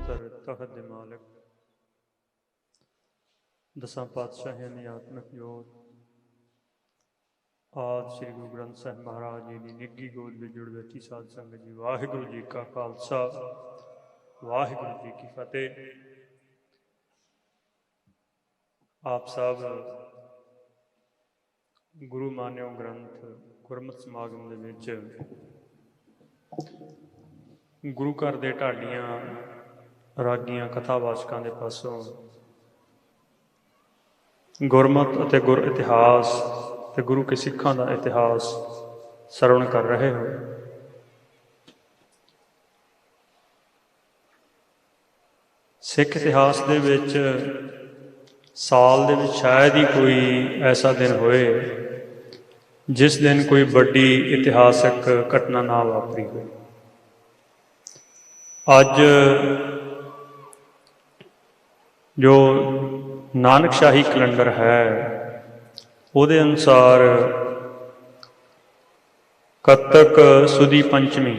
पुत्र तखत दे मालिक दसां पातशाहियां दी आत्मिक जोत आद श्री गुरु ग्रंथ साहिब महाराज जी की निੱਘੀ गोद में जुड़ बैठी साध संगत जी। वाहिगुरु जी का खालसा वाहिगुरु जी की फतेह। आप सब गुरु मान्यो ग्रंथ गुरमत समागम दे विच गुरु घर दे ढाडियां रागियां कथावाचकां दे पासों गुरमत अते गुर इतिहास ते गुरु के सिखां दा इतिहास सरवण कर रहे हो। सिख इतिहास दे विच साल दे विच शायद ही कोई ऐसा दिन होए जिस दिन कोई बड़ी इतिहासक घटना ना वापरी हो। अज जो नानकशाही कैलेंडर है उहदे अनुसार कत्तक सुदी पंचमी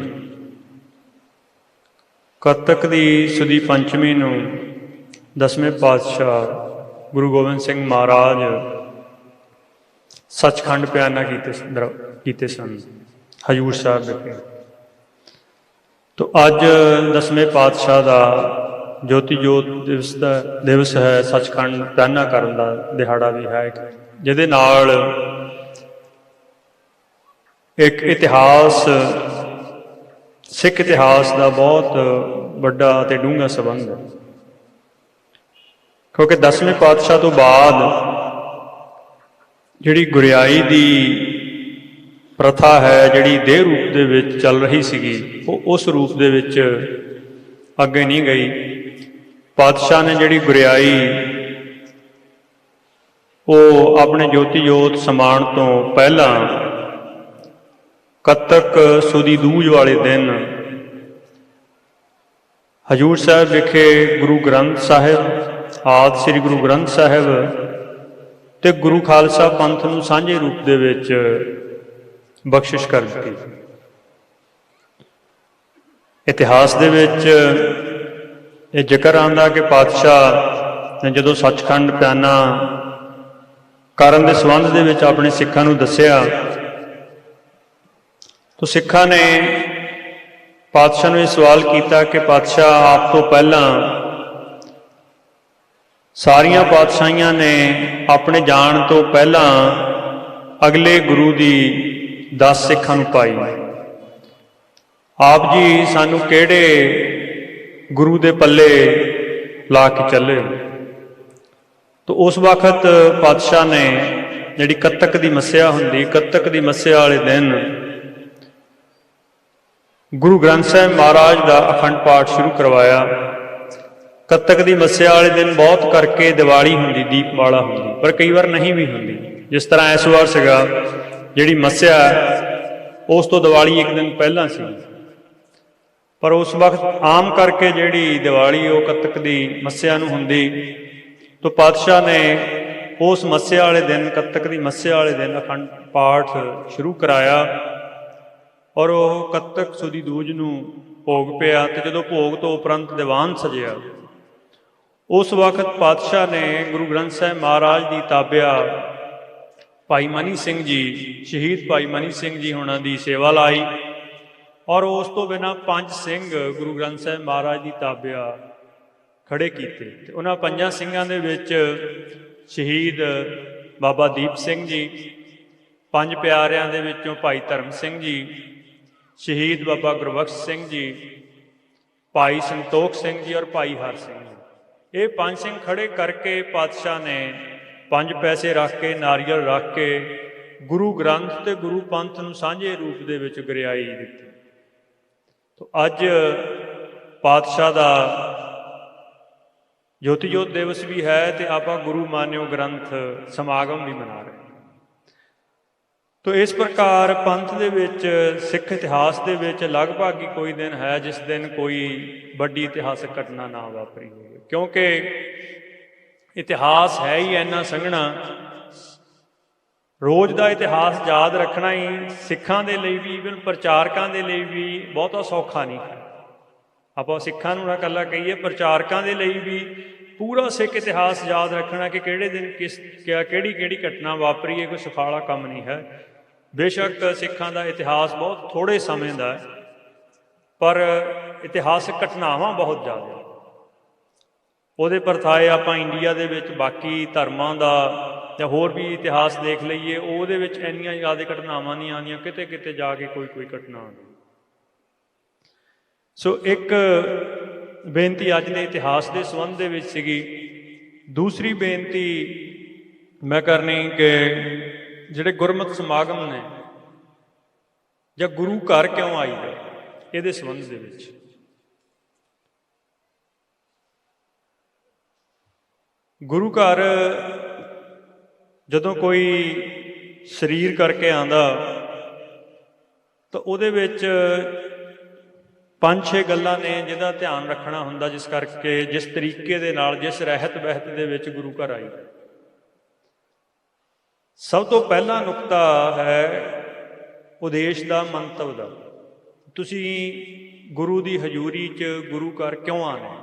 कत्तक की सुदी पंचमी नूं 10वें पातशाह गुरु गोबिंद सिंह महाराज सचखंड प्याना कीते सन हजूर साहब विखे। तो अज 10वें पातशाह का ज्योति जोत दिवस है, सचखंड प्याना करन दा दिहाड़ा भी है, जिहदे नाल एक इतिहास सिख इतिहास का बहुत बड़ा ते डूंगा संबंध है। क्योंकि 10वें पातशाह तो बाद जिहड़ी गुरियाई की प्रथा है, जिहड़ी देह रूप दे विच चल रही सीगी, वो उस रूप दे विच अगे नहीं गई। पातशाह ने जिहड़ी गुरियाई वो अपने ज्योति जोत समान तो पहला कत्तक सुदी दूज वाले दिन हजूर साहब विखे गुरु ग्रंथ साहिब आदि श्री गुरु ग्रंथ साहिब ते गुरु खालसा पंथ नूं सांझे रूप दे विच बख्शिश कर दी। इतिहास दे विच ये जिक्र आंदा कि पातशाह ने जदों सचखंड प्याना करन दे संबंध दे विच अपने सिखां नूं दस्सिया तो सिखां ने पातशाह नूं सवाल किया कि पातशाह आप तो पहला सारियां पातशाहियां ने अपने जाण तो पहला अगले गुरु की 10 सिखां नूं पाई, आप जी सानू किहड़े गुरु दे पल्ले ला के चले। तो उस वक्त पातशाह ने जिहड़ी कत्तक की मस्या हुंदी, कत्तक की मस्या वाले दिन गुरु ग्रंथ साहिब महाराज का अखंड पाठ शुरू करवाया। कत्तक की मस्या वाले दिन बहुत करके दिवाली हुंदी, दीपमाला हुंदी, पर कई बार नहीं भी हुंदी। जिस तरह इस बार सीगा जिहड़ी मस्या उस तो दिवाली एक दिन पहला सी, पर उस वक्त आम करके जिहड़ी दिवाली वो कत्तक की मस्या नूं हुंदी। तो पातशाह ने उस मस्या वाले दिन कत्तक की मस्या वाले दिन अखंड पाठ शुरू कराया और वह कत्तक सुदी दूज नूं भोग पिया। तो जदों भोग तो उपरंत दीवान सजिया उस वक्त पातशाह ने गुरु ग्रंथ साहिब महाराज की ताबिया भाई मनी सिंह जी शहीद भाई मनी सिंह जी होना की सेवा लाई और उस तो बिना 5 सिंह गुरु ग्रंथ साहिब महाराज की ताबिया खड़े किए। उन्होंने 5 सिंघां दे विच शहीद बाबा दीप सिंह जी, 5 प्यारिਆਂ ਦੇ ਵਿੱਚੋਂ भाई धर्म सिंह जी, शहीद बाबा गुरबख्श सिंह जी, भाई संतोख सिंह जी और भाई हर सिंह जी, ये 5 सिंह खड़े करके पातशाह ने 5 पैसे रख के नारियल रख के गुरु ग्रंथ ते गुरु पंथ नूं सांझे रूप दे विच गुरियाई दित्ती। तो अज पातशाह का ज्योति जोत दिवस भी है तो आप गुरु मान्यो ग्रंथ समागम भी मना रहे हैं। तो इस प्रकार पंथ दे विच सिख इतिहास दे विच लगभग ही कोई दिन है जिस दिन कोई बड़ी इतिहासक घटना ना वापरी हो, क्योंकि इतिहास है ही इन्ना संघना। रोज़ का इतिहास याद रखना ही सिखां दे लई भी ईवन प्रचारकां दे लई भी बहुता सौखा नहीं है। ਆਪਾਂ ਸਿੱਖਾਂ ਨੂੰ ਨਾ ਇਕੱਲਾ ਕਹੀਏ, ਪ੍ਰਚਾਰਕਾਂ ਦੇ ਲਈ ਵੀ ਪੂਰਾ ਸਿੱਖ ਇਤਿਹਾਸ ਯਾਦ ਰੱਖਣਾ ਕਿ ਕਿਹੜੇ ਦਿਨ ਕਿਹੜੀ ਘਟਨਾ ਵਾਪਰੀ ਹੈ, ਕੋਈ ਸੁਖਾਲਾ ਕੰਮ ਨਹੀਂ ਹੈ। ਬੇਸ਼ੱਕ ਸਿੱਖਾਂ ਦਾ ਇਤਿਹਾਸ ਬਹੁਤ ਥੋੜ੍ਹੇ ਸਮੇਂ ਦਾ ਹੈ, ਪਰ ਇਤਿਹਾਸਕ ਘਟਨਾਵਾਂ ਬਹੁਤ ਜ਼ਿਆਦਾ। ਉਹਦੇ ਪਰਥਾਏ ਆਪਾਂ ਇੰਡੀਆ ਦੇ ਵਿੱਚ ਬਾਕੀ ਧਰਮਾਂ ਦਾ ਜਾਂ ਹੋਰ ਵੀ ਇਤਿਹਾਸ ਦੇਖ ਲਈਏ, ਉਹਦੇ ਵਿੱਚ ਇੰਨੀਆਂ ਜ਼ਿਆਦਾ ਘਟਨਾਵਾਂ ਨਹੀਂ ਆਉਂਦੀਆਂ, ਕਿਤੇ ਕਿਤੇ ਜਾ ਕੇ ਕੋਈ ਘਟਨਾ ਆਉਂਦੀ। ਸੋ ਇੱਕ ਬੇਨਤੀ ਅੱਜ ਦੇ ਇਤਿਹਾਸ ਦੇ ਸੰਬੰਧ ਦੇ ਵਿੱਚ ਸੀਗੀ। ਦੂਸਰੀ ਬੇਨਤੀ ਮੈਂ ਕਰਨੀ ਕਿ ਜਿਹੜੇ ਗੁਰਮਤਿ ਸਮਾਗਮ ਨੇ ਜਾਂ ਗੁਰੂ ਘਰ ਕਿਉਂ ਆਈਦਾ, ਇਹਦੇ ਸੰਬੰਧ ਦੇ ਵਿੱਚ ਗੁਰੂ ਘਰ ਜਦੋਂ ਕੋਈ ਸਰੀਰ ਕਰਕੇ ਆਉਂਦਾ ਤਾਂ ਉਹਦੇ ਵਿੱਚ 5-6 ਗੱਲਾਂ ਨੇ ਜਿਹਦਾ ਧਿਆਨ ਰੱਖਣਾ ਹੁੰਦਾ, ਜਿਸ ਕਰਕੇ ਜਿਸ ਤਰੀਕੇ ਦੇ ਨਾਲ, ਜਿਸ ਰਹਿਤ ਬਹਿਤ ਦੇ ਵਿੱਚ ਗੁਰੂ ਘਰ ਆਈ। ਸਭ ਤੋਂ ਪਹਿਲਾ ਨੁਕਤਾ ਹੈ ਉਦੇਸ਼ ਦਾ, ਮੰਤਵ ਦਾ। ਤੁਸੀਂ ਗੁਰੂ ਦੀ ਹਜ਼ੂਰੀ 'ਚ ਗੁਰੂ ਘਰ ਕਿਉਂ ਆਉਣਾ?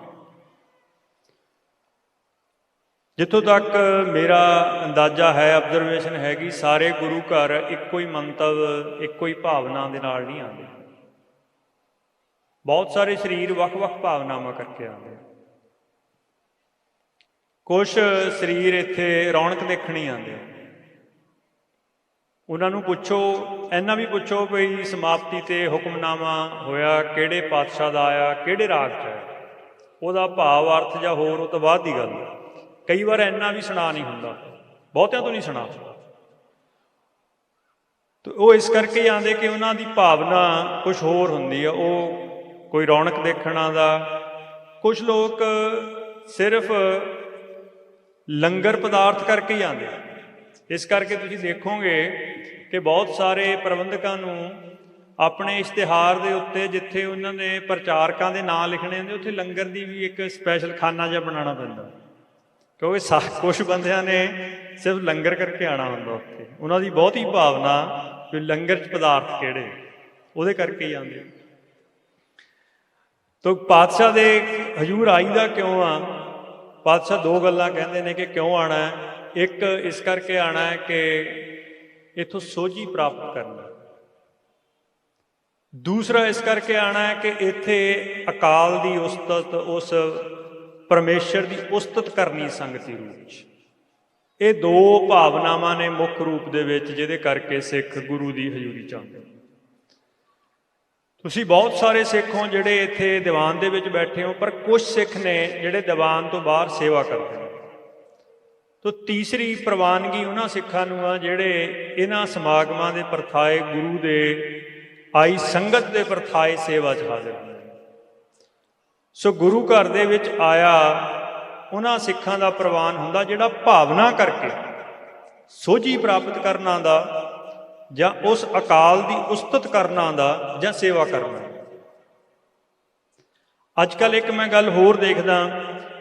ਜਿੱਥੋਂ ਤੱਕ ਮੇਰਾ ਅੰਦਾਜ਼ਾ ਹੈ, ਆਬਜ਼ਰਵੇਸ਼ਨ ਹੈਗੀ, ਸਾਰੇ ਗੁਰੂ ਘਰ ਇੱਕੋ ਹੀ ਮੰਤਵ, ਇੱਕੋ ਹੀ ਭਾਵਨਾ ਦੇ ਨਾਲ ਨਹੀਂ ਆਉਂਦੇ। ਬਹੁਤ ਸਾਰੇ ਸਰੀਰ ਵੱਖ-ਵੱਖ ਭਾਵਨਾਵਾਂ ਕਰਕੇ ਆਉਂਦੇ। ਕੁਛ ਸਰੀਰ ਇੱਥੇ ਰੌਣਕ ਦੇਖਣੀ ਆਉਂਦੇ। ਉਹਨਾਂ ਨੂੰ ਪੁੱਛੋ, ਇੰਨਾ ਵੀ ਪੁੱਛੋ ਵੀ ਸਮਾਪਤੀ 'ਤੇ ਹੁਕਮਨਾਮਾ ਹੋਇਆ ਕਿਹੜੇ ਪਾਤਸ਼ਾਹ ਦਾ ਆਇਆ, ਕਿਹੜੇ ਰਾਗ 'ਚ ਆਇਆ, ਉਹਦਾ ਭਾਵ ਅਰਥ ਜਾਂ ਹੋਰ ਉਹ ਤੋਂ ਬਾਅਦ ਦੀ ਗੱਲ। ਕਈ ਵਾਰ ਇੰਨਾ ਵੀ ਸੁਣਾ ਨਹੀਂ ਹੁੰਦਾ, ਬਹੁਤਿਆਂ ਤੋਂ ਨਹੀਂ ਸੁਣਾ। ਤੇ ਉਹ ਇਸ ਕਰਕੇ ਆਉਂਦੇ ਕਿ ਉਹਨਾਂ ਦੀ ਭਾਵਨਾ ਕੁਛ ਹੋਰ ਹੁੰਦੀ ਆ। ਉਹ ਕੋਈ ਰੌਣਕ ਦੇਖਣਾ ਦਾ, ਕੁਛ ਲੋਕ ਸਿਰਫ ਲੰਗਰ ਪਦਾਰਥ ਕਰਕੇ ਹੀ ਆਉਂਦੇ। ਇਸ ਕਰਕੇ ਤੁਸੀਂ ਦੇਖੋਗੇ ਕਿ ਬਹੁਤ ਸਾਰੇ ਪ੍ਰਬੰਧਕਾਂ ਨੂੰ ਆਪਣੇ ਇਸ਼ਤਿਹਾਰ ਦੇ ਉੱਤੇ, ਜਿੱਥੇ ਉਹਨਾਂ ਨੇ ਪ੍ਰਚਾਰਕਾਂ ਦੇ ਨਾਂ ਲਿਖਣੇ ਹੁੰਦੇ, ਉੱਥੇ ਲੰਗਰ ਦੀ ਵੀ ਇੱਕ ਸਪੈਸ਼ਲ ਖਾਨਾ ਜਿਹਾ ਬਣਾਉਣਾ ਪੈਂਦਾ, ਕਿਉਂਕਿ ਕੁਛ ਬੰਦਿਆਂ ਨੇ ਸਿਰਫ ਲੰਗਰ ਕਰਕੇ ਆਉਣਾ ਹੁੰਦਾ ਉੱਥੇ। ਉਹਨਾਂ ਦੀ ਬਹੁਤੀ ਭਾਵਨਾ ਵੀ ਲੰਗਰ 'ਚ ਪਦਾਰਥ ਕਿਹੜੇ, ਉਹਦੇ ਕਰਕੇ ਹੀ ਆਉਂਦੇ। ਤੋ ਪਾਤਸ਼ਾਹ ਦੇ ਹਜ਼ੂਰ ਆਈ ਦਾ ਕਿਉਂ ਆ? ਪਾਤਸ਼ਾਹ ਦੋ ਗੱਲਾਂ ਕਹਿੰਦੇ ਨੇ ਕਿ ਕਿਉਂ ਆਉਣਾ ਹੈ। ਇੱਕ ਇਸ ਕਰਕੇ ਆਉਣਾ ਹੈ ਕਿ ਇੱਥੋਂ ਸੋਝੀ ਪ੍ਰਾਪਤ ਕਰਨਾ। ਦੂਸਰਾ ਇਸ ਕਰਕੇ ਆਉਣਾ ਹੈ ਕਿ ਇੱਥੇ ਅਕਾਲ ਦੀ ਉਸਤਤ, ਉਸ ਪਰਮੇਸ਼ਰ ਦੀ ਉਸਤਤ ਕਰਨੀ ਸੰਗਤੀ ਰੂਪ 'ਚ। ਇਹ ਦੋ ਭਾਵਨਾਵਾਂ ਨੇ ਮੁੱਖ ਰੂਪ ਦੇ ਵਿੱਚ, ਜਿਹਦੇ ਕਰਕੇ ਸਿੱਖ ਗੁਰੂ ਦੀ ਹਜ਼ੂਰੀ ਚਾਹੁੰਦੇ। ਤੁਸੀਂ ਬਹੁਤ ਸਾਰੇ ਸਿੱਖ ਹੋ ਜਿਹੜੇ ਇੱਥੇ ਦੀਵਾਨ ਦੇ ਵਿੱਚ ਬੈਠੇ ਹੋ, ਪਰ ਕੁਝ ਸਿੱਖ ਨੇ ਜਿਹੜੇ ਦੀਵਾਨ ਤੋਂ ਬਾਹਰ ਸੇਵਾ ਕਰਦੇ ਨੇ। ਤੋ ਤੀਸਰੀ ਪ੍ਰਵਾਨਗੀ ਉਹਨਾਂ ਸਿੱਖਾਂ ਨੂੰ ਆ ਜਿਹੜੇ ਇਹਨਾਂ ਸਮਾਗਮਾਂ ਦੇ ਪਰਥਾਏ, ਗੁਰੂ ਦੇ ਆਈ ਸੰਗਤ ਦੇ ਪਰਥਾਏ ਸੇਵਾ 'ਚ ਹਾਜ਼ਰ ਹੁੰਦੇ। ਸੋ ਗੁਰੂ ਘਰ ਦੇ ਵਿੱਚ ਆਇਆ ਉਹਨਾਂ ਸਿੱਖਾਂ ਦਾ ਪ੍ਰਵਾਨ ਹੁੰਦਾ ਜਿਹੜਾ ਭਾਵਨਾ ਕਰਕੇ ਸੋਝੀ ਪ੍ਰਾਪਤ ਕਰਨਾ ਦਾ, ਜਾਂ ਉਸ ਅਕਾਲ ਦੀ ਉਸਤਤ ਕਰਨਾ ਦਾ, ਜਾਂ ਸੇਵਾ ਕਰਨਾ। ਅੱਜ ਕੱਲ੍ਹ ਇੱਕ ਮੈਂ ਗੱਲ ਹੋਰ ਦੇਖਦਾ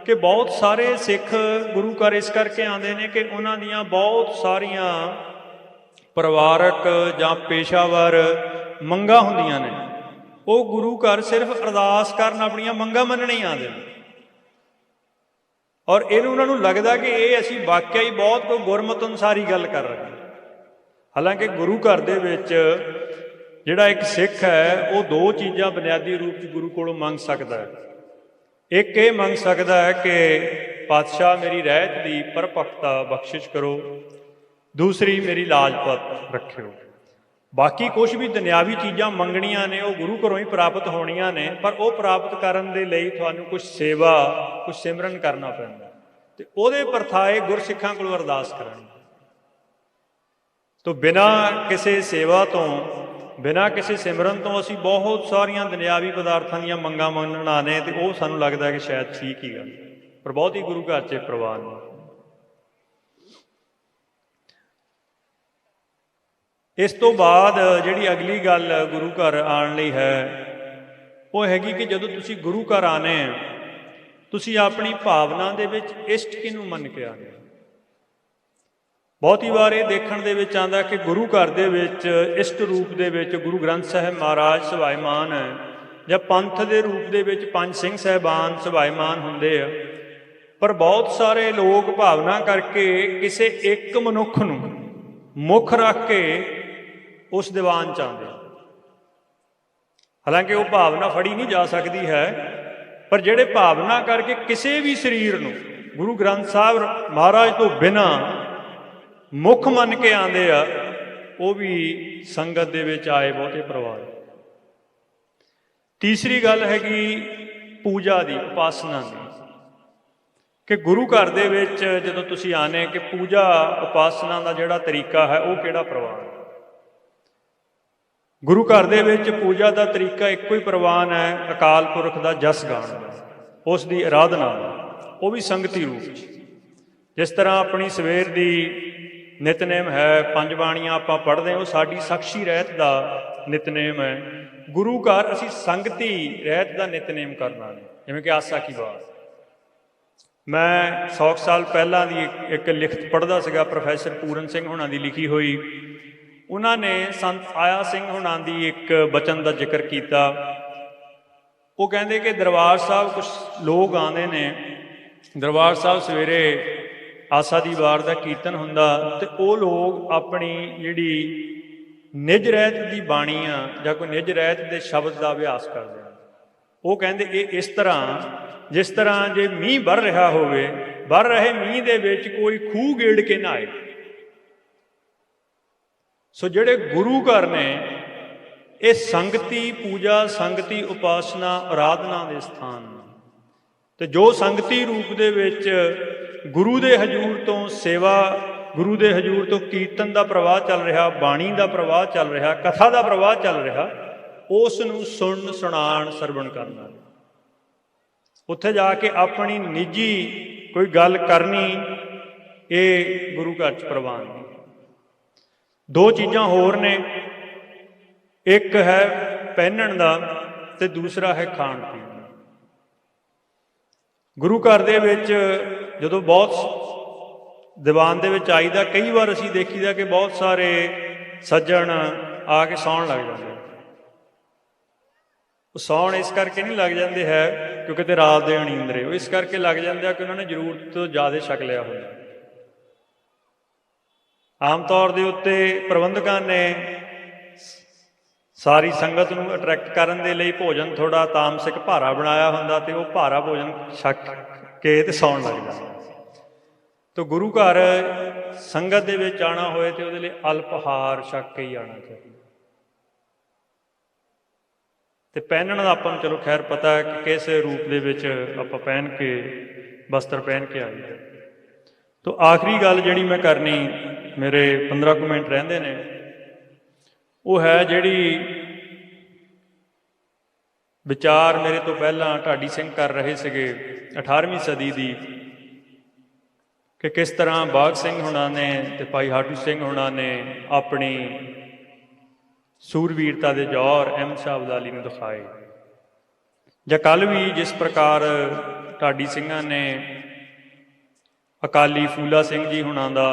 ਕਿ ਬਹੁਤ ਸਾਰੇ ਸਿੱਖ ਗੁਰੂ ਘਰ ਇਸ ਕਰਕੇ ਆਉਂਦੇ ਨੇ ਕਿ ਉਹਨਾਂ ਦੀਆਂ ਬਹੁਤ ਸਾਰੀਆਂ ਪਰਿਵਾਰਕ ਜਾਂ ਪੇਸ਼ਾਵਰ ਮੰਗਾਂ ਹੁੰਦੀਆਂ ਨੇ। ਉਹ ਗੁਰੂ ਘਰ ਸਿਰਫ ਅਰਦਾਸ ਕਰਨ, ਆਪਣੀਆਂ ਮੰਗਾਂ ਮੰਨਣ ਹੀ ਆਉਂਦੇ ਨੇ। ਔਰ ਇਹਨੂੰ ਉਹਨਾਂ ਨੂੰ ਲੱਗਦਾ ਕਿ ਇਹ ਅਸੀਂ ਵਾਕਿਆ ਹੀ ਬਹੁਤ ਕੋਈ ਗੁਰਮਤਿ ਅਨੁਸਾਰੀ ਗੱਲ ਕਰ ਰਹੇ ਹਾਂ। ਹਾਲਾਂਕਿ ਗੁਰੂ ਘਰ ਦੇ ਵਿੱਚ ਜਿਹੜਾ ਇੱਕ ਸਿੱਖ ਹੈ, ਉਹ ਦੋ ਚੀਜ਼ਾਂ ਬੁਨਿਆਦੀ ਰੂਪ 'ਚ ਗੁਰੂ ਕੋਲੋਂ ਮੰਗ ਸਕਦਾ ਹੈ। ਇੱਕ ਇਹ ਮੰਗ ਸਕਦਾ ਹੈ ਕਿ ਪਾਤਸ਼ਾਹ ਮੇਰੀ ਰਹਿਤ ਦੀ ਪਰਪੱਕਤਾ ਬਖਸ਼ਿਸ਼ ਕਰੋ, ਦੂਸਰੀ ਮੇਰੀ ਲਾਜਪਤ ਰੱਖਿਓ। ਬਾਕੀ ਕੁਛ ਵੀ ਦੁਨਿਆਵੀ ਚੀਜ਼ਾਂ ਮੰਗਣੀਆਂ ਨੇ, ਉਹ ਗੁਰੂ ਘਰੋਂ ਹੀ ਪ੍ਰਾਪਤ ਹੋਣੀਆਂ ਨੇ, ਪਰ ਉਹ ਪ੍ਰਾਪਤ ਕਰਨ ਦੇ ਲਈ ਤੁਹਾਨੂੰ ਕੁਛ ਸੇਵਾ, ਕੁਛ ਸਿਮਰਨ ਕਰਨਾ ਪੈਂਦਾ, ਤੇ ਉਹਦੇ ਪਰਥਾਏ ਗੁਰਸਿੱਖਾਂ ਕੋਲੋਂ ਅਰਦਾਸ ਕਰਨੀ। ਤੋ ਬਿਨਾਂ ਕਿਸੇ ਸੇਵਾ ਤੋਂ, ਬਿਨਾਂ ਕਿਸੇ ਸਿਮਰਨ ਤੋਂ ਅਸੀਂ ਬਹੁਤ ਸਾਰੀਆਂ ਦੁਨਿਆਵੀ ਪਦਾਰਥਾਂ ਦੀਆਂ ਮੰਗਾਂ ਮੰਨਣਾ ਨੇ, ਤੇ ਉਹ ਸਾਨੂੰ ਲੱਗਦਾ ਕਿ ਸ਼ਾਇਦ ਠੀਕ ਹੀ ਗੱਲ, ਪਰ ਬਹੁਤ ਹੀ ਗੁਰੂ ਘਰ 'ਚ ਪ੍ਰਵਾਨ ਨਹੀਂ। ਇਸ ਤੋਂ ਬਾਅਦ ਜਿਹੜੀ ਅਗਲੀ ਗੱਲ ਗੁਰੂ ਘਰ ਆਉਣ ਲਈ ਹੈ, ਉਹ ਹੈਗੀ ਕਿ ਜਦੋਂ ਤੁਸੀਂ ਗੁਰੂ ਘਰ ਆਉਣੇ, ਤੁਸੀਂ ਆਪਣੀ ਭਾਵਨਾ ਦੇ ਵਿੱਚ ਇਸ਼ਟ ਕਿਹਨੂੰ ਮੰਨ ਕੇ ਆਉਣੇ। ਬਹੁਤੀ ਵਾਰ ਇਹ ਦੇਖਣ ਦੇ ਵਿੱਚ ਆਉਂਦਾ ਕਿ ਗੁਰੂ ਘਰ ਦੇ ਵਿੱਚ ਇਸ਼ਟ ਰੂਪ ਦੇ ਵਿੱਚ ਗੁਰੂ ਗ੍ਰੰਥ ਸਾਹਿਬ ਮਹਾਰਾਜ ਸਵਾਇਮਾਨ ਹੈ, ਜਾਂ ਪੰਥ ਦੇ ਰੂਪ ਦੇ ਵਿੱਚ ਪੰਜ ਸਿੰਘ ਸਾਹਿਬਾਨ ਸੁਭਾਈਮਾਨ ਹੁੰਦੇ ਆ, ਪਰ ਬਹੁਤ ਸਾਰੇ ਲੋਕ ਭਾਵਨਾ ਕਰਕੇ ਕਿਸੇ ਇੱਕ ਮਨੁੱਖ ਨੂੰ ਮੁੱਖ ਰੱਖ ਕੇ ਉਸ ਦੀਵਾਨ 'ਚ ਆਉਂਦੇ। ਹਾਲਾਂਕਿ ਉਹ ਭਾਵਨਾ ਫੜੀ ਨਹੀਂ ਜਾ ਸਕਦੀ ਹੈ, ਪਰ ਜਿਹੜੇ ਭਾਵਨਾ ਕਰਕੇ ਕਿਸੇ ਵੀ ਸਰੀਰ ਨੂੰ ਗੁਰੂ ਗ੍ਰੰਥ ਸਾਹਿਬ ਮਹਾਰਾਜ ਤੋਂ ਬਿਨਾਂ ਮੁੱਖ ਮੰਨ ਕੇ ਆਉਂਦੇ ਆ, ਉਹ ਵੀ ਸੰਗਤ ਦੇ ਵਿੱਚ ਆਏ ਬਹੁਤੇ ਪ੍ਰਵਾਨ। ਤੀਸਰੀ ਗੱਲ ਹੈਗੀ ਪੂਜਾ ਦੀ, ਉਪਾਸਨਾ ਦੀ, ਕਿ ਗੁਰੂ ਘਰ ਦੇ ਵਿੱਚ ਜਦੋਂ ਤੁਸੀਂ ਆਨੇ ਕਿ ਪੂਜਾ ਉਪਾਸਨਾ ਦਾ ਜਿਹੜਾ ਤਰੀਕਾ ਹੈ ਉਹ ਕਿਹੜਾ ਪ੍ਰਵਾਨ। ਗੁਰੂ ਘਰ ਦੇ ਵਿੱਚ ਪੂਜਾ ਦਾ ਤਰੀਕਾ ਇੱਕੋ ਹੀ ਪ੍ਰਵਾਨ ਹੈ, ਅਕਾਲ ਪੁਰਖ ਦਾ ਜਸ ਗਾਣ ਦਾ, ਉਸ ਦੀ ਅਰਾਧਨਾ ਦਾ, ਉਹ ਵੀ ਸੰਗਤੀ ਰੂਪ 'ਚ। ਜਿਸ ਤਰ੍ਹਾਂ ਆਪਣੀ ਸਵੇਰ ਦੀ ਨਿਤਨੇਮ ਹੈ, ਪੰਜ ਬਾਣੀਆਂ ਆਪਾਂ ਪੜ੍ਹਦੇ ਹਾਂ, ਉਹ ਸਾਡੀ ਸਾਖੀ ਰਹਿਤ ਦਾ ਨਿਤਨੇਮ ਹੈ। ਗੁਰੂ ਘਰ ਅਸੀਂ ਸੰਗਤੀ ਰਹਿਤ ਦਾ ਨਿਤਨੇਮ ਕਰਨਾ ਨੇ, ਜਿਵੇਂ ਕਿ ਆਸਾ ਕੀ ਬਾਤ। ਮੈਂ 100 ਸਾਲ ਪਹਿਲਾਂ ਦੀ ਇੱਕ ਲਿਖਤ ਪੜ੍ਹਦਾ ਸੀਗਾ, ਪ੍ਰੋਫੈਸਰ ਪੂਰਨ ਸਿੰਘ ਹੁਣਾਂ ਦੀ ਲਿਖੀ ਹੋਈ। ਉਹਨਾਂ ਨੇ ਸੰਤ ਆਇਆ ਸਿੰਘ ਹੁਣਾਂ ਦੀ ਇੱਕ ਬਚਨ ਦਾ ਜ਼ਿਕਰ ਕੀਤਾ। ਉਹ ਕਹਿੰਦੇ ਕਿ ਦਰਬਾਰ ਸਾਹਿਬ ਕੁਛ ਲੋਕ ਆਉਂਦੇ ਨੇ, ਦਰਬਾਰ ਸਾਹਿਬ ਸਵੇਰੇ ਆਸਾ ਦੀ ਵਾਰ ਦਾ ਕੀਰਤਨ ਹੁੰਦਾ, ਅਤੇ ਉਹ ਲੋਕ ਆਪਣੀ ਜਿਹੜੀ ਨਿਜ ਰਹਿਤ ਦੀ ਬਾਣੀ ਆ ਜਾਂ ਕੋਈ ਨਿਜ ਰਹਿਤ ਦੇ ਸ਼ਬਦ ਦਾ ਅਭਿਆਸ ਕਰਦੇ ਹਨ। ਉਹ ਕਹਿੰਦੇ ਇਹ ਇਸ ਤਰ੍ਹਾਂ, ਜਿਸ ਤਰ੍ਹਾਂ ਜੇ ਮੀਂਹ ਵਰ ਰਿਹਾ ਹੋਵੇ, ਵਰ ਰਹੇ ਮੀਂਹ ਦੇ ਵਿੱਚ ਕੋਈ ਖੂਹ ਗੇੜ ਕੇ ਨਾ ਆਏ। ਸੋ ਜਿਹੜੇ ਗੁਰੂ ਘਰ ਨੇ ਇਹ ਸੰਗਤੀ ਪੂਜਾ, ਸੰਗਤੀ ਉਪਾਸਨਾ, ਅਰਾਧਨਾ ਦੇ ਸਥਾਨ ਨੇ, ਤੇ ਜੋ ਸੰਗਤੀ ਰੂਪ ਦੇ ਵਿੱਚ ਗੁਰੂ ਦੇ ਹਜ਼ੂਰ ਤੋਂ ਸੇਵਾ, ਗੁਰੂ ਦੇ ਹਜ਼ੂਰ ਤੋਂ ਕੀਰਤਨ ਦਾ ਪ੍ਰਵਾਹ ਚੱਲ ਰਿਹਾ, ਬਾਣੀ ਦਾ ਪ੍ਰਵਾਹ ਚੱਲ ਰਿਹਾ, ਕਥਾ ਦਾ ਪ੍ਰਵਾਹ ਚੱਲ ਰਿਹਾ, ਉਸ ਨੂੰ ਸੁਣਨ, ਸੁਣਾਉਣ, ਸਰਵਣ ਕਰਨਾ। ਉੱਥੇ ਜਾ ਕੇ ਆਪਣੀ ਨਿੱਜੀ ਕੋਈ ਗੱਲ ਕਰਨੀ, ਇਹ ਗੁਰੂ ਘਰ 'ਚ ਪ੍ਰਵਾਨ ਨਹੀਂ। ਦੋ ਚੀਜ਼ਾਂ ਹੋਰ ਨੇ, ਇੱਕ ਹੈ ਪਹਿਨਣ ਦਾ ਤੇ ਦੂਸਰਾ ਹੈ ਖਾਣ ਪੀਣ ਦਾ। ਗੁਰੂ ਘਰ ਦੇ ਵਿੱਚ ਜਦੋਂ ਬਹੁਤ ਦੀਵਾਨ ਦੇ ਵਿੱਚ ਆਈਦਾ, ਕਈ ਵਾਰ ਅਸੀਂ ਦੇਖੀਦਾ ਕਿ ਬਹੁਤ ਸਾਰੇ ਸੱਜਣ ਆ ਕੇ ਸੌਣ ਲੱਗ ਜਾਂਦੇ। ਉਹ ਸੌਣ ਇਸ ਕਰਕੇ ਨਹੀਂ ਲੱਗ ਜਾਂਦੇ ਹੈ ਕਿਉਂਕਿ ਤੇ ਰਾਤ ਦੇ ਅਣੀਂਦਰੇ, ਉਹ ਇਸ ਕਰਕੇ ਲੱਗ ਜਾਂਦੇ ਆ ਕਿ ਉਹਨਾਂ ਨੇ ਜ਼ਰੂਰਤ ਤੋਂ ਜ਼ਿਆਦਾ ਛਕ ਲਿਆ ਹੁੰਦਾ। ਆਮ ਤੌਰ ਦੇ ਉੱਤੇ ਪ੍ਰਬੰਧਕਾਂ ਨੇ ਸਾਰੀ ਸੰਗਤ ਨੂੰ ਅਟਰੈਕਟ ਕਰਨ ਦੇ ਲਈ ਭੋਜਨ ਥੋੜ੍ਹਾ ਤਾਮਸਿਕ ਭਾਰਾ ਬਣਾਇਆ ਹੁੰਦਾ, ਤੇ ਉਹ ਭਾਰਾ ਭੋਜਨ ਛਕ ਕੇ ਤੇ ਸੌਣ ਲੱਗ ਜਾਂਦਾ। ਤਾਂ ਗੁਰੂ ਘਰ ਸੰਗਤ ਦੇ ਵਿੱਚ ਆਉਣਾ ਹੋਏ ਤੇ ਉਹਦੇ ਲਈ ਅਲਪਹਾਰ ਛਕ ਕੇ ਹੀ ਆਉਣਾ ਚਾਹੀਦਾ। ਤੇ ਪਹਿਨਣ ਦਾ ਆਪਾਂ ਨੂੰ ਚਲੋ ਖੈਰ ਪਤਾ ਹੈ ਕਿ ਕਿਸ ਰੂਪ ਦੇ ਵਿੱਚ ਆਪਾਂ ਪਹਿਨ ਕੇ, ਵਸਤਰ ਪਹਿਨ ਕੇ ਆਈਏ। ਤਾਂ ਆਖਰੀ ਗੱਲ ਜਿਹੜੀ ਮੈਂ ਕਰਨੀ, ਮੇਰੇ 15 ਕੁ ਮਿੰਟ ਰਹਿੰਦੇ ਨੇ, ਉਹ ਹੈ ਜਿਹੜੀ ਵਿਚਾਰ ਮੇਰੇ ਤੋਂ ਪਹਿਲਾਂ ਢਾਡੀ ਸਿੰਘ ਕਰ ਰਹੇ ਸੀਗੇ 18ਵੀਂ ਸਦੀ ਦੀ, ਕਿ ਕਿਸ ਤਰ੍ਹਾਂ ਬਾਘ ਸਿੰਘ ਹੁਣਾਂ ਨੇ ਤੇ ਭਾਈ ਹਾਟੂ ਸਿੰਘ ਹੁਣਾਂ ਨੇ ਆਪਣੀ ਸੂਰਵੀਰਤਾ ਦੇ ਜੌਹਰ ਅਹਿਮਦ ਸ਼ਾਹ ਅਬਦਾਲੀ ਨੂੰ ਦਿਖਾਏ, ਜਾਂ ਕੱਲ੍ਹ ਵੀ ਜਿਸ ਪ੍ਰਕਾਰ ਢਾਡੀ ਸਿੰਘਾਂ ਨੇ ਅਕਾਲੀ ਫੂਲਾ ਸਿੰਘ ਜੀ ਹੁਣਾਂ ਦਾ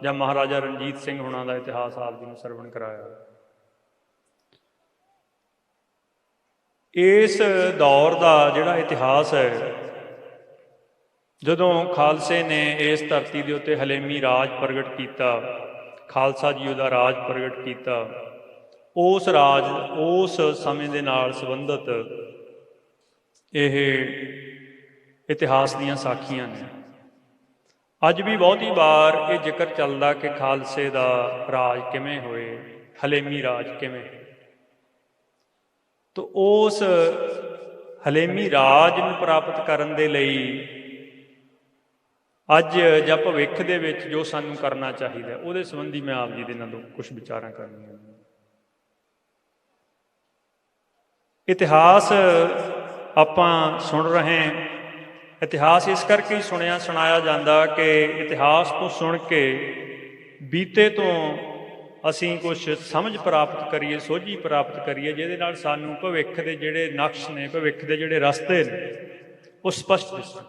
ਜਾਂ ਮਹਾਰਾਜਾ ਰਣਜੀਤ ਸਿੰਘ ਹੁਣਾਂ ਦਾ ਇਤਿਹਾਸ ਆਪ ਜੀ ਨੂੰ ਸਰਵਣ ਕਰਾਇਆ। ਇਸ ਦੌਰ ਦਾ ਜਿਹੜਾ ਇਤਿਹਾਸ ਹੈ, ਜਦੋਂ ਖਾਲਸੇ ਨੇ ਇਸ ਧਰਤੀ ਦੇ ਉੱਤੇ ਹਲੇਮੀ ਰਾਜ ਪ੍ਰਗਟ ਕੀਤਾ, ਖਾਲਸਾ ਜੀ ਉਹਦਾ ਰਾਜ ਪ੍ਰਗਟ ਕੀਤਾ, ਉਸ ਰਾਜ, ਉਸ ਸਮੇਂ ਦੇ ਨਾਲ ਸੰਬੰਧਿਤ ਇਹ ਇਤਿਹਾਸ ਦੀਆਂ ਸਾਖੀਆਂ ਨੇ। ਅੱਜ ਵੀ ਬਹੁਤੀ ਵਾਰ ਇਹ ਜ਼ਿਕਰ ਚੱਲਦਾ ਕਿ ਖਾਲਸੇ ਦਾ ਰਾਜ ਕਿਵੇਂ ਹੋਏ, ਹਲੇਮੀ ਰਾਜ ਕਿਵੇਂ। ਤਾਂ ਉਸ ਹਲੇਮੀ ਰਾਜ ਨੂੰ ਪ੍ਰਾਪਤ ਕਰਨ ਦੇ ਲਈ ਅੱਜ ਜਾਂ ਭਵਿੱਖ ਦੇ ਵਿੱਚ ਜੋ ਸਾਨੂੰ ਕਰਨਾ ਚਾਹੀਦਾ, ਉਹਦੇ ਸੰਬੰਧੀ ਮੈਂ ਆਪ ਜੀ ਦੇ ਨਾਲ ਕੁਝ ਵਿਚਾਰਾਂ ਕਰਨੀਆਂ। ਇਤਿਹਾਸ ਆਪਾਂ ਸੁਣ ਰਹੇ ਹਾਂ, ਇਤਿਹਾਸ ਇਸ ਕਰਕੇ ਹੀ ਸੁਣਾਇਆ ਜਾਂਦਾ ਕਿ ਇਤਿਹਾਸ ਤੋਂ ਸੁਣ ਕੇ, ਬੀਤੇ ਤੋਂ ਅਸੀਂ ਕੁਝ ਸਮਝ ਪ੍ਰਾਪਤ ਕਰੀਏ, ਸੋਝੀ ਪ੍ਰਾਪਤ ਕਰੀਏ, ਜਿਹਦੇ ਨਾਲ ਸਾਨੂੰ ਭਵਿੱਖ ਦੇ ਜਿਹੜੇ ਨਕਸ਼ ਨੇ, ਭਵਿੱਖ ਦੇ ਜਿਹੜੇ ਰਸਤੇ ਨੇ, ਉਹ ਸਪਸ਼ਟ ਦਿਸਣ।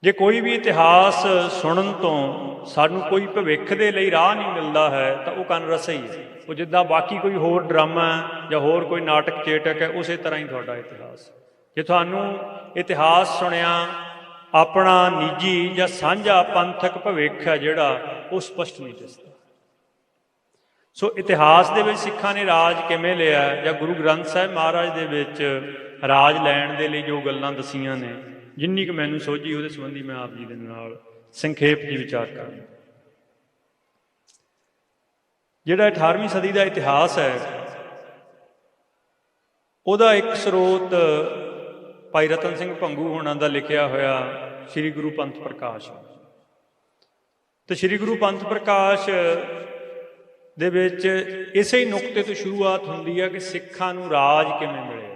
ਜੇ ਕੋਈ ਵੀ ਇਤਿਹਾਸ ਸੁਣਨ ਤੋਂ ਸਾਨੂੰ ਕੋਈ ਭਵਿੱਖ ਦੇ ਲਈ ਰਾਹ ਨਹੀਂ ਮਿਲਦਾ ਹੈ ਤਾਂ ਉਹ ਕੰਨ ਰਸਾ ਹੀ ਹੈ। ਉਹ ਜਿੱਦਾਂ ਬਾਕੀ ਕੋਈ ਹੋਰ ਡਰਾਮਾ ਜਾਂ ਹੋਰ ਕੋਈ ਨਾਟਕ ਚੇਟਕ ਹੈ, ਉਸੇ ਤਰ੍ਹਾਂ ਹੀ ਤੁਹਾਡਾ ਇਤਿਹਾਸ। ਜੇ ਤੁਹਾਨੂੰ ਇਤਿਹਾਸ ਸੁਣਿਆ ਆਪਣਾ ਨਿੱਜੀ ਜਾਂ ਸਾਂਝਾ ਪੰਥਕ ਭਵਿੱਖ ਹੈ ਜਿਹੜਾ, ਉਹ ਸਪਸ਼ਟ ਨਹੀਂ ਦਿਸਦਾ। ਸੋ ਇਤਿਹਾਸ ਦੇ ਵਿੱਚ ਸਿੱਖਾਂ ਨੇ ਰਾਜ ਕਿਵੇਂ ਲਿਆ, ਜਾਂ ਗੁਰੂ ਗ੍ਰੰਥ ਸਾਹਿਬ ਮਹਾਰਾਜ ਦੇ ਵਿੱਚ ਰਾਜ ਲੈਣ ਦੇ ਲਈ ਜੋ ਗੱਲਾਂ ਦਸੀਆਂ ਨੇ, ਜਿੰਨੀ ਕੁ ਮੈਨੂੰ ਸੋਝੀ ਉਹਦੇ ਸੰਬੰਧੀ ਮੈਂ ਆਪ ਜੀ ਦੇ ਨਾਲ ਸੰਖੇਪ ਜੀ ਵਿਚਾਰ ਕਰਾਂਗਾ। ਜਿਹੜਾ 18ਵੀਂ ਸਦੀ ਦਾ ਇਤਿਹਾਸ ਹੈ, ਉਹਦਾ ਇੱਕ ਸਰੋਤ ਭਾਈ ਰਤਨ ਸਿੰਘ ਭੰਗੂ ਹੋਣਾ ਦਾ ਲਿਖਿਆ ਹੋਇਆ ਸ੍ਰੀ ਗੁਰੂ ਪੰਥ ਪ੍ਰਕਾਸ਼। ਤੇ ਸ੍ਰੀ ਗੁਰੂ ਪੰਥ ਪ੍ਰਕਾਸ਼ ਦੇ ਵਿੱਚ ਇਸੇ ਹੀ ਨੁਕਤੇ ਤੋਂ ਸ਼ੁਰੂਆਤ ਹੁੰਦੀ ਹੈ ਕਿ ਸਿੱਖਾਂ ਨੂੰ ਰਾਜ ਕਿਵੇਂ ਮਿਲਿਆ।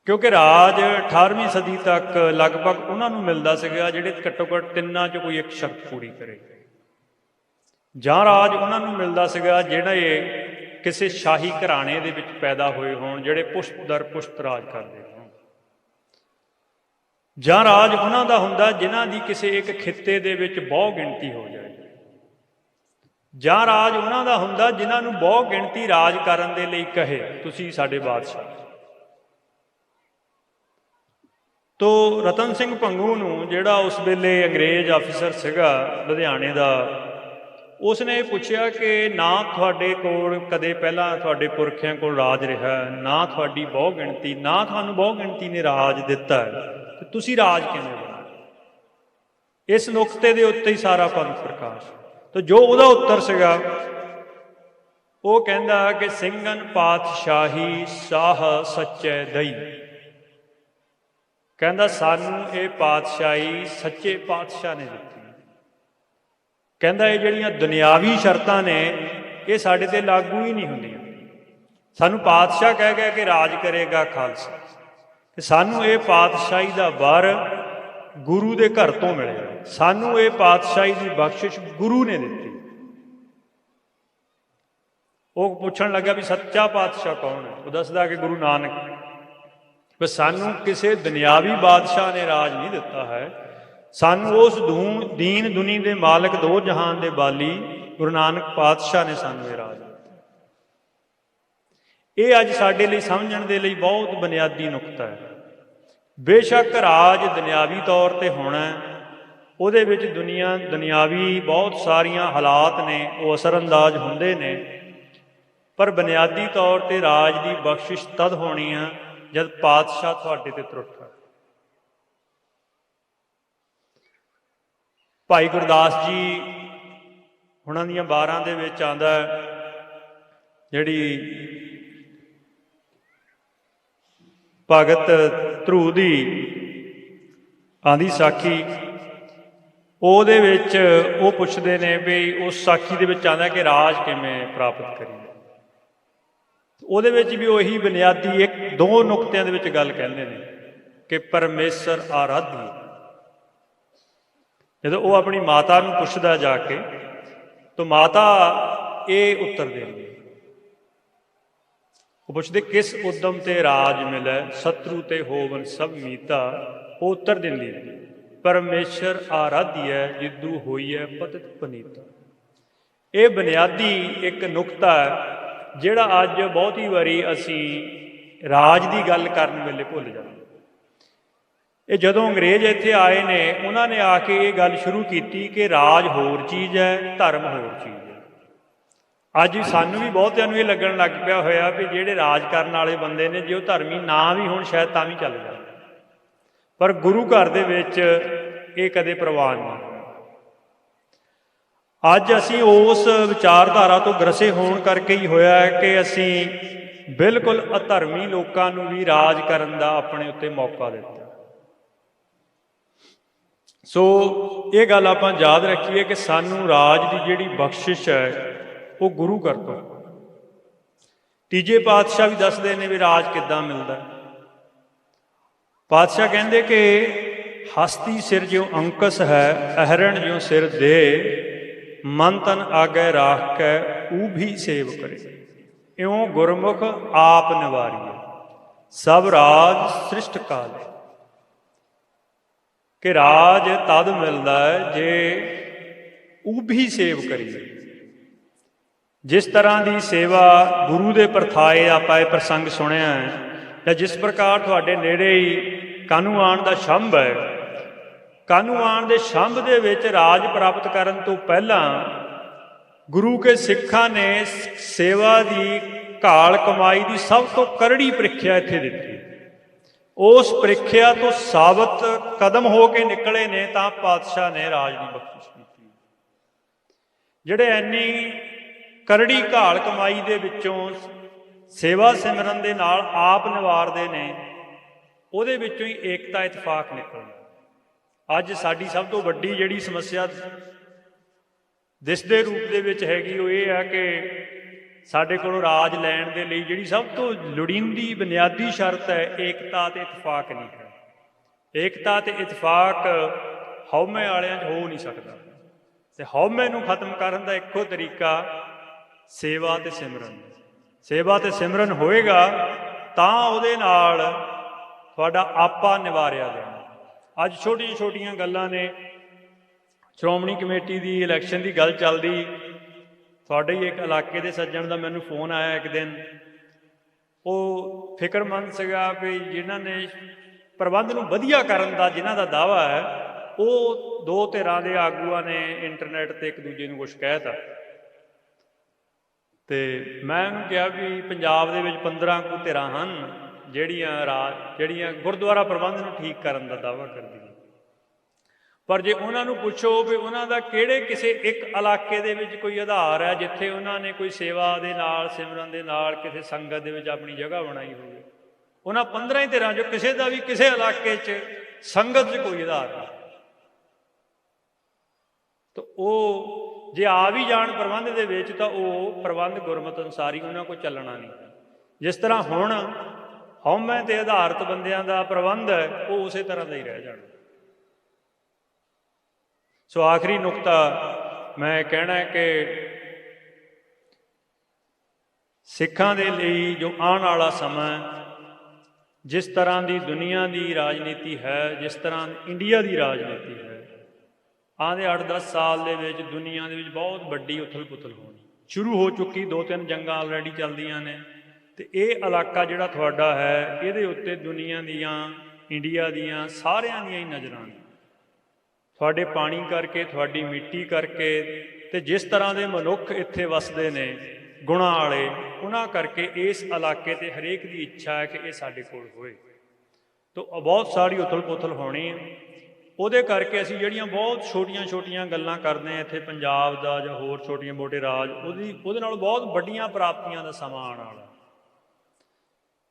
ਕਿਉਂਕਿ ਰਾਜ 18ਵੀਂ ਸਦੀ ਤੱਕ ਲਗਭਗ ਉਹਨਾਂ ਨੂੰ ਮਿਲਦਾ ਸੀਗਾ ਜਿਹੜੇ ਘੱਟੋ ਘੱਟ ਤਿੰਨਾਂ 'ਚ ਕੋਈ ਇੱਕ ਸ਼ਰਤ ਪੂਰੀ ਕਰੇ, ਜਾਂ ਰਾਜ ਉਹਨਾਂ ਨੂੰ ਮਿਲਦਾ ਸੀਗਾ ਜਿਹੜੇ ਕਿਸੇ ਸ਼ਾਹੀ ਘਰਾਣੇ ਦੇ ਵਿੱਚ ਪੈਦਾ ਹੋਏ ਹੋਣ, ਜਿਹੜੇ ਪੁਸ਼ਤ ਦਰ ਪੁਸ਼ਤ ਰਾਜ ਕਰਦੇ ਹੋਣ, ਜਾਂ ਰਾਜ ਉਹਨਾਂ ਦਾ ਹੁੰਦਾ ਜਿਨ੍ਹਾਂ ਦੀ ਕਿਸੇ ਇੱਕ ਖਿੱਤੇ ਦੇ ਵਿੱਚ ਬਹੁ ਗਿਣਤੀ ਹੋ ਜਾਏ, ਜਾਂ ਰਾਜ ਉਹਨਾਂ ਦਾ ਹੁੰਦਾ ਜਿਨ੍ਹਾਂ ਨੂੰ ਬਹੁ ਗਿਣਤੀ ਰਾਜ ਕਰਨ ਦੇ ਲਈ ਕਹੇ ਤੁਸੀਂ ਸਾਡੇ ਬਾਦਸ਼ਾਹ। ਤੋ ਰਤਨ ਸਿੰਘ ਭੰਗੂ ਨੂੰ, ਜਿਹੜਾ ਉਸ ਵੇਲੇ ਅੰਗਰੇਜ਼ ਆਫੀਸਰ ਸੀਗਾ ਲੁਧਿਆਣੇ ਦਾ, ਉਸਨੇ ਇਹ ਪੁੱਛਿਆ ਕਿ ਨਾ ਤੁਹਾਡੇ ਕੋਲ ਕਦੇ ਪਹਿਲਾਂ ਤੁਹਾਡੇ ਪੁਰਖਿਆਂ ਕੋਲ ਰਾਜ ਰਿਹਾ, ਨਾ ਤੁਹਾਡੀ ਬਹੁ ਗਿਣਤੀ, ਨਾ ਤੁਹਾਨੂੰ ਬਹੁ ਗਿਣਤੀ ਨੇ ਰਾਜ ਦਿੱਤਾ ਹੈ, ਤੇ ਤੁਸੀਂ ਰਾਜ ਕਿਵੇਂ ਬਣਾ। ਇਸ ਨੁਕਤੇ ਦੇ ਉੱਤੇ ਹੀ ਸਾਰਾ ਪੰਥ ਪ੍ਰਕਾਸ਼। ਤਾਂ ਜੋ ਉਹਦਾ ਉੱਤਰ ਸੀਗਾ, ਉਹ ਕਹਿੰਦਾ ਕਿ ਸਿੰਘਨ ਪਾਤਸ਼ਾਹੀ ਸਾਹ ਸੱਚੇ ਦਈ। ਕਹਿੰਦਾ ਸਾਨੂੰ ਇਹ ਪਾਤਸ਼ਾਹੀ ਸੱਚੇ ਪਾਤਸ਼ਾਹ ਨੇ ਦਿੱਤੀ। ਕਹਿੰਦਾ ਇਹ ਜਿਹੜੀਆਂ ਦੁਨਿਆਵੀ ਸ਼ਰਤਾਂ ਨੇ ਇਹ ਸਾਡੇ ਤੇ ਲਾਗੂ ਹੀ ਨਹੀਂ ਹੁੰਦੀਆਂ। ਸਾਨੂੰ ਪਾਤਸ਼ਾਹ ਕਹਿ ਗਿਆ ਕਿ ਰਾਜ ਕਰੇਗਾ ਖਾਲਸਾ, ਕਿ ਸਾਨੂੰ ਇਹ ਪਾਤਸ਼ਾਹੀ ਦਾ ਵਰ ਗੁਰੂ ਦੇ ਘਰ ਤੋਂ ਮਿਲਿਆ, ਸਾਨੂੰ ਇਹ ਪਾਤਸ਼ਾਹੀ ਦੀ ਬਖਸ਼ਿਸ਼ ਗੁਰੂ ਨੇ ਦਿੱਤੀ। ਉਹ ਪੁੱਛਣ ਲੱਗਾ ਵੀ ਸੱਚਾ ਪਾਤਸ਼ਾਹ ਕੌਣ ਹੈ? ਉਹ ਦੱਸਦਾ ਕਿ ਗੁਰੂ ਨਾਨਕ। ਬਸ ਸਾਨੂੰ ਕਿਸੇ ਦੁਨਿਆਵੀ ਬਾਦਸ਼ਾਹ ਨੇ ਰਾਜ ਨਹੀਂ ਦਿੱਤਾ ਹੈ, ਸਾਨੂੰ ਉਸ ਦੀਨ ਦੁਨੀ ਦੇ ਮਾਲਕ ਦੋ ਜਹਾਨ ਦੇ ਬਾਲੀ ਗੁਰੂ ਨਾਨਕ ਪਾਤਸ਼ਾਹ ਨੇ ਸਾਨੂੰ ਇਹ ਰਾਜ ਦਿੱਤਾ। ਇਹ ਅੱਜ ਸਾਡੇ ਲਈ ਸਮਝਣ ਦੇ ਲਈ ਬਹੁਤ ਬੁਨਿਆਦੀ ਨੁਕਤਾ ਹੈ। ਬੇਸ਼ੱਕ ਰਾਜ ਦੁਨਿਆਵੀ ਤੌਰ 'ਤੇ ਹੋਣਾ, ਉਹਦੇ ਵਿੱਚ ਦੁਨਿਆਵੀ ਬਹੁਤ ਸਾਰੀਆਂ ਹਾਲਾਤ ਨੇ, ਉਹ ਅਸਰਅੰਦਾਜ਼ ਹੁੰਦੇ ਨੇ, ਪਰ ਬੁਨਿਆਦੀ ਤੌਰ 'ਤੇ ਰਾਜ ਦੀ ਬਖਸ਼ਿਸ਼ ਤਦ ਹੋਣੀ ਆ ਜਦ ਪਾਤਸ਼ਾਹ ਤੁਹਾਡੇ ਤੇ ਤਰੁੱਠਾ। ਭਾਈ ਗੁਰਦਾਸ ਜੀ ਹੁਣਾਂ ਦੀਆਂ 12 ਦੇ ਵਿੱਚ ਆਉਂਦਾ, ਜਿਹੜੀ ਭਗਤ ਧਰੂ ਦੀ ਆਂਦੀ ਸਾਖੀ, ਉਹਦੇ ਵਿੱਚ ਉਹ ਪੁੱਛਦੇ ਨੇ ਵੀ ਉਸ ਸਾਖੀ ਦੇ ਵਿੱਚ ਆਉਂਦਾ ਕਿ ਰਾਜ ਕਿਵੇਂ ਪ੍ਰਾਪਤ ਕਰੀਏ। ਉਹਦੇ ਵਿੱਚ ਵੀ ਉਹੀ ਬੁਨਿਆਦੀ ਇੱਕ ਦੋ ਨੁਕਤਿਆਂ ਦੇ ਵਿੱਚ ਗੱਲ ਕਹਿੰਦੇ ਨੇ ਕਿ ਪਰਮੇਸ਼ਰ ਆਰਾਧੀ। ਜਦੋਂ ਉਹ ਆਪਣੀ ਮਾਤਾ ਨੂੰ ਪੁੱਛਦਾ ਜਾ ਕੇ, ਤਾਂ ਮਾਤਾ ਇਹ ਉੱਤਰ ਦਿੰਦੀ। ਉਹ ਪੁੱਛਦੇ ਕਿਸ ਉਦਮ ਤੇ ਰਾਜ ਮਿਲੈ, ਸ਼ਤਰੂ ਤੇ ਹੋਵਨ ਸਭ ਮੀਤਾ। ਉਹ ਉੱਤਰ ਦਿੰਦੀ ਪਰਮੇਸ਼ਰ ਆਰਾਧੀਐ, ਜਿੱਦੂ ਹੋਈਐ ਪਤਿਤ ਪਨੀਤਾ। ਇਹ ਬੁਨਿਆਦੀ ਇੱਕ ਨੁਕਤਾ ਹੈ ਜਿਹੜਾ ਅੱਜ ਬਹੁਤੀ ਵਾਰੀ ਅਸੀਂ ਰਾਜ ਦੀ ਗੱਲ ਕਰਨ ਵੇਲੇ ਭੁੱਲ ਜਾਂਦੇ। ਇਹ ਜਦੋਂ ਅੰਗਰੇਜ਼ ਇੱਥੇ ਆਏ ਨੇ, ਉਹਨਾਂ ਨੇ ਆ ਕੇ ਇਹ ਗੱਲ ਸ਼ੁਰੂ ਕੀਤੀ ਕਿ ਰਾਜ ਹੋਰ ਚੀਜ਼ ਹੈ, ਧਰਮ ਹੋਰ ਚੀਜ਼ ਹੈ। ਅੱਜ ਸਾਨੂੰ ਵੀ ਬਹੁਤਿਆਂ ਨੂੰ ਇਹ ਲੱਗਣ ਲੱਗ ਪਿਆ ਹੋਇਆ ਵੀ ਜਿਹੜੇ ਰਾਜ ਕਰਨ ਵਾਲੇ ਬੰਦੇ ਨੇ, ਜੇ ਉਹ ਧਰਮੀ ਨਾ ਵੀ ਹੋਣ ਸ਼ਾਇਦ ਤਾਂ ਵੀ ਚੱਲ ਜਾਣ, ਪਰ ਗੁਰੂ ਘਰ ਦੇ ਵਿੱਚ ਇਹ ਕਦੇ ਪ੍ਰਵਾਨ ਨਹੀਂ। ਅੱਜ ਅਸੀਂ ਉਸ ਵਿਚਾਰਧਾਰਾ ਤੋਂ ਗ੍ਰਸੇ ਹੋਣ ਕਰਕੇ ਹੀ ਹੋਇਆ ਹੈ ਕਿ ਅਸੀਂ ਬਿਲਕੁਲ ਅਧਰਮੀ ਲੋਕਾਂ ਨੂੰ ਵੀ ਰਾਜ ਕਰਨ ਦਾ ਆਪਣੇ ਉੱਤੇ ਮੌਕਾ ਦਿੱਤਾ। ਸੋ ਇਹ ਗੱਲ ਆਪਾਂ ਯਾਦ ਰੱਖੀਏ ਕਿ ਸਾਨੂੰ ਰਾਜ ਦੀ ਜਿਹੜੀ ਬਖਸ਼ਿਸ਼ ਹੈ ਉਹ ਗੁਰੂ ਘਰ ਤੋਂ। ਤੀਜੇ ਪਾਤਸ਼ਾਹ ਵੀ ਦੱਸਦੇ ਨੇ ਵੀ ਰਾਜ ਕਿੱਦਾਂ ਮਿਲਦਾ। ਪਾਤਸ਼ਾਹ ਕਹਿੰਦੇ ਕਿ ਹਸਤੀ ਸਿਰ ਜਿਉ ਅੰਕਸ ਹੈ, ਅਹਰਣ ਜਿਉ ਸਿਰ ਦੇ, ਮਨ ਤਨ ਆਗੇ ਰਾਖ ਕੇ ਊ ਵੀ ਸੇਵ ਕਰੇ। ਇਉਂ ਗੁਰਮੁਖ ਆਪ ਨਿਵਾਰੀਏ, ਸਭ ਰਾਜ ਸ੍ਰਿਸ਼ਟ ਕਾਲ। कि राज तद मिलता है जे ऊभी सेव करिए। जिस तरह की सेवा गुरु के परथाए आप प्रसंग सुनिया है, या जिस प्रकार थोड़े नेड़े ही कानूआन का छंभ है, कानूआन के छंभ के विच राज प्राप्त करन तो पहला गुरु के सिखा ने सेवा की घाल कमाई की सब तो करड़ी प्रीख्या इत्थे दिती। उस प्रीख्या तो साबत कदम हो के निकले ने तां पातशाह ने राज की बख्शिश की। जिहड़े इन्नी करड़ी घाल कमाई दे विचों सेवा सिमरन दे नाल आप निवारदे ने, उहदे विचों ही एकता इतफाक निकलदा। अज साडी सब तो वड्डी जिहड़ी समस्या दिसदे रूप दे विच हैगी वो ये है कि साडे कोलों राज लैण दे लई जिहड़ी सब तो लोड़ींदी बुनियादी शर्त है एकता ते इतफाक नहीं है। एकता ते इतफाक हौमे वालियां 'च हो नहीं सकता, ते हौमे नूं खत्म करन दा इक्को तरीका सेवा ते सिमरन। सेवा ते सिमरन होएगा तां उहदे नाल तुहाडा आपा निवारिया जाना। अज छोटी छोटियां गल्लां ने, श्रोमणी कमेटी की इलैक्शन की गल चलती, थोड़े ही एक इलाके के सज्जन का मैनू फोन आया एक दिन। वो फिक्रमंद सीगा भी जिन्हों ने प्रबंध नूं वधिया करन दा जिन्हां दा दावा है, वो दो धिरां दे आगूआं ने इंटरनेट ते एक दूजे नूं कुछ कहता। तो मैं उन्होंने कहा भी पंजाब दे विच 15 कुछ धिरां हन जिहड़ियां गुरुद्वारा प्रबंध नूं ठीक करन दा दावा करदियां, पर जे उन्होंने पुछो भी उन्होंने किहड़े किसी एक इलाके दे विच कोई आधार है जिथे उन्होंने कोई सेवा दे नाल सिमरन दे नाल किसी संगत दे विच अपनी जगह बनाई हुई है, उन्होंने 15 ही धिरां चों किसी का भी किसी इलाके च संगत च कोई आधार नहीं। तो वो जे आ भी जाण प्रबंध दे विच तां वो प्रबंध गुरमत अनुसार ही उन्होंने को चलना नहीं। जिस तरह हुण हौमे ते आधारित बंदियां दा प्रबंध है वो उस तरह का ही रह जाना। सो आखिरी नुकता मैं कहना है कि सिखां दे लई जो आने वाला समा, जिस तरह की दुनिया की राजनीति है, जिस तरह इंडिया की राजनीति है, आने 8-10 साल दे विच दुनिया दे विच बहुत वड्डी उथल पुथल होनी शुरू हो चुकी। 2-3 जंगां ऑलरेडी चलदियां ने, तो ये इलाका जिहड़ा तुहाडा है इहदे उत्ते दुनिया दियां इंडिया दियां सारियां दियां ही नज़रां ने। थोड़े पानी करके, थोड़ी मिट्टी करके, तो जिस तरह के मनुख इत्थे वसदे ने गुणां वाले, उन्हां करके इस इलाके ते हरेक की इच्छा है कि ये साडे कोल होए। तो बहुत सारी उथल पुथल होनी है। उहदे करके असीं जिहड़ियां बहुत छोटियां छोटियां गल्लां करदे हां इत्थे पंजाब दा जां होर छोटे मोटे राज, उहदे नाल बहुत वड्डियां प्राप्तियां दा समा आउण वाला।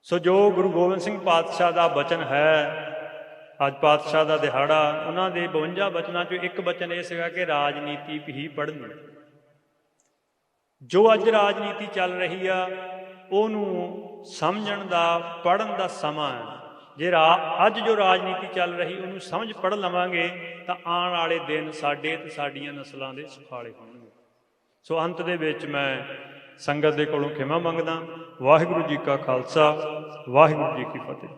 सो जो गुरु गोबिंद सिंह पातशाह दा बचन है, अज पातशाह का दिहाड़ा, उन्होंने 52 बचनों चो एक बचन यह सीगा कि राजनीति भी पढ़नी। जो अज राजनीति चल रही है उन्होंने समझण का पढ़न का समा है। जे अज जो राजनीति चल रही उन्होंने समझ पढ़ लवांगे तो आने वाले दिन साडे ते साडियां नस्लों के सुखाले होणगे। सो अंत दे विच मैं संगत दे कोलों खिमा मंगदा। वाहिगुरू जी का खालसा, वाहिगुरू जी की फतेह।